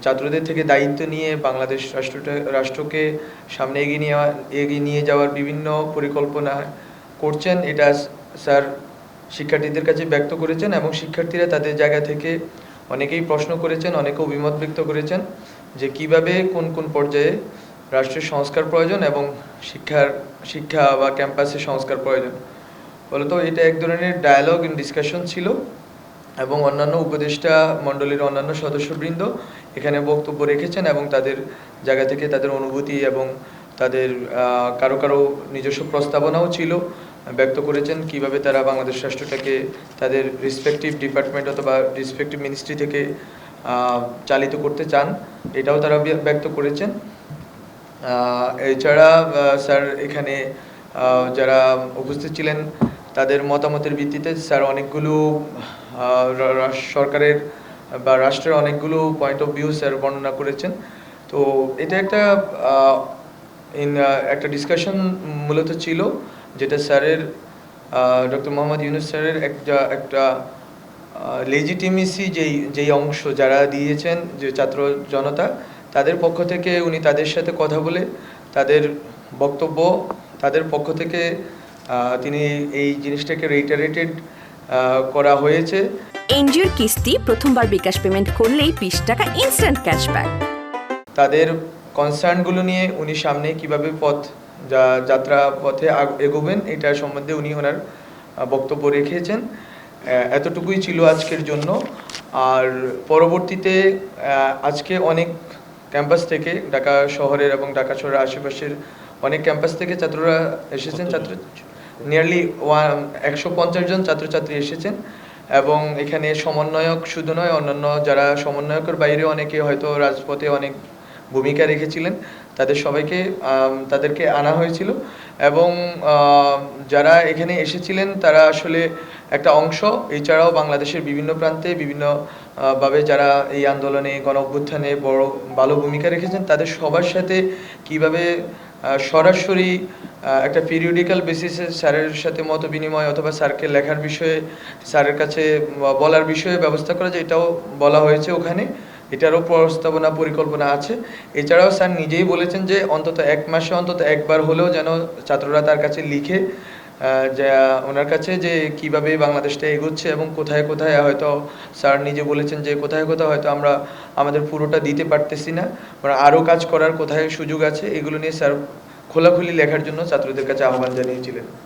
ছাত্রদের থেকে দায়িত্ব নিয়ে বাংলাদেশ রাষ্ট্রকে সামনে এগিয়ে নিয়ে যাওয়ার বিভিন্ন পরিকল্পনা করছেন, এটা স্যার শিক্ষার্থীদের কাছে ব্যক্ত করেছেন এবং শিক্ষার্থীরা তাদের জায়গা থেকে অনেকেই প্রশ্ন করেছেন, অনেকে অভিমত ব্যক্ত করেছেন যে কিভাবে কোন কোন পর্যায়ে রাষ্ট্রের সংস্কার প্রয়োজন এবং শিক্ষা বা ক্যাম্পাসে সংস্কার প্রয়োজন। ফলত এটা এক ধরনের ডায়ালগ ইন ডিসকাশন ছিল এবং অন্যান্য উপদেষ্টা মণ্ডলীর অন্যান্য সদস্যবৃন্দ এখানে বক্তব্য রেখেছেন এবং তাদের জায়গা থেকে তাদের অনুভূতি এবং তাদের কারো কারো নিজস্ব প্রস্তাবনাও ছিল, ব্যক্ত করেছেন কিভাবে তারা বাংলাদেশ রাষ্ট্রটাকে তাদের রেসপেক্টিভ ডিপার্টমেন্ট অথবা রেসপেক্টিভ মিনিস্ট্রি থেকে চালিত করতে চান, এটাও তারা ব্যক্ত করেছেন। এছাড়া স্যার এখানে যারা উপস্থিত ছিলেন তাদের মতামতের ভিত্তিতে স্যার অনেকগুলো সরকারের বা রাষ্ট্রের অনেকগুলো পয়েন্ট অফ ভিউ স্যার বর্ণনা করেছেন। তো এটা একটা ডিসকাশন মূলত ছিল, যেটা স্যারের ডক্টর মোহাম্মদ ইউনূস স্যারের একটা লেজিটিমেসি যেই অংশ যারা দিয়েছেন যে ছাত্র জনতা, তাদের পক্ষ থেকে উনি তাদের সাথে কথা বলে তাদের বক্তব্য তাদের পক্ষ থেকে তিনি এই জিনিসটাকে রিটারেটেড করা হয়েছে। এনজিওর কিস্তি প্রথমবার বিকাশ পেমেন্ট করলেই 20 টাকা ইনস্ট্যান্ট ক্যাশব্যাক। তাদের কনসার্নগুলো নিয়ে উনি সামনে কিভাবে যাত্রা পথে এগোবেন এটার সম্বন্ধে উনি ওনার বক্তব্য রেখেছেন। এতটুকুই ছিল আজকের জন্য। আর পরবর্তীতে আজকে অনেক ক্যাম্পাস থেকে ঢাকা শহরের এবং ঢাকা শহরের আশেপাশের অনেক ক্যাম্পাস থেকে ছাত্ররা এসেছেন, নিয়ারলি 150 জন ছাত্রছাত্রী এসেছেন এবং এখানে সমন্বয়ক শুধু নয়, অন্যান্য যারা সমন্বয়কের বাইরে অনেকে হয়তো রাজপথে অনেক ভূমিকা রেখেছিলেন, তাদেরকে আনা হয়েছিল এবং যারা এখানে এসেছিলেন তারা আসলে একটা অংশ। এছাড়াও বাংলাদেশের বিভিন্ন প্রান্তে বিভিন্নভাবে যারা এই আন্দোলনে গণ অভ্যুত্থানে ভালো ভূমিকা রেখেছেন, তাদের সবার সাথে কিভাবে সরাসরি একটা পিরিয়ডিক্যাল বেসিসে স্যারের সাথে মত বিনিময় অথবা স্যারকে লেখার বিষয়ে স্যারের কাছে বলার বিষয়ে ব্যবস্থা করা যায়, এটাও বলা হয়েছে ওখানে। এটারও প্রস্তাবনা পরিকল্পনা আছে। এছাড়াও স্যার নিজেই বলেছেন যে অন্তত 1 মাসে অন্তত একবার হলেও যেন ছাত্ররা তার কাছে লিখে যে ওনার কাছে যে কিভাবে বাংলাদেশটা এগোচ্ছে এবং কোথায় কোথায় হয়তো স্যার নিজে বলেছেন যে কোথায় কোথায় হয়তো আমরা আমাদের পুরোটা দিতে পারতেছি না, আরও কাজ করার কোথায় সুযোগ আছে, এগুলো নিয়ে স্যার খোলাখুলি লেখার জন্য ছাত্রদের কাছে আহ্বান জানিয়েছিলেন।